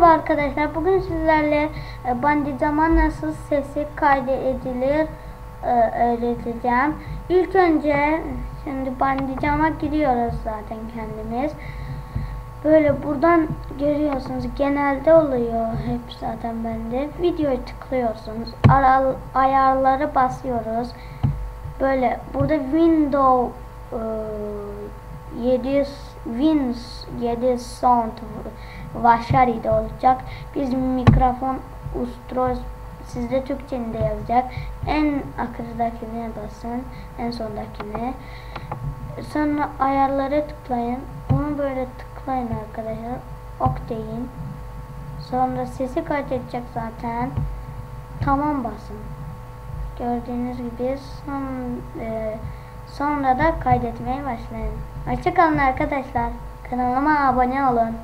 Merhaba arkadaşlar. Bugün sizlerle Bandicam'a nasıl sesi kaydedilir öğreteceğim. İlk önce şimdi Bandicam'a giriyoruz zaten kendimiz. Böyle buradan görüyorsunuz. Genelde oluyor hep zaten bende. Videoyu tıklıyorsunuz. Ayarları basıyoruz. Böyle burada Windows 7 sound Vaşari'de olacak. Biz mikrofon ustroz sizde Türkçe'de yazacak. En akıcıdakine basın. En sondakine. Sonra ayarlara tıklayın. Onu böyle tıklayın arkadaşlar. Ok deyin. Sonra sesi kaydedecek zaten. Tamam basın. Gördüğünüz gibi sonra da kaydetmeye başlayın. Hoşça kalın arkadaşlar. Kanalıma abone olun.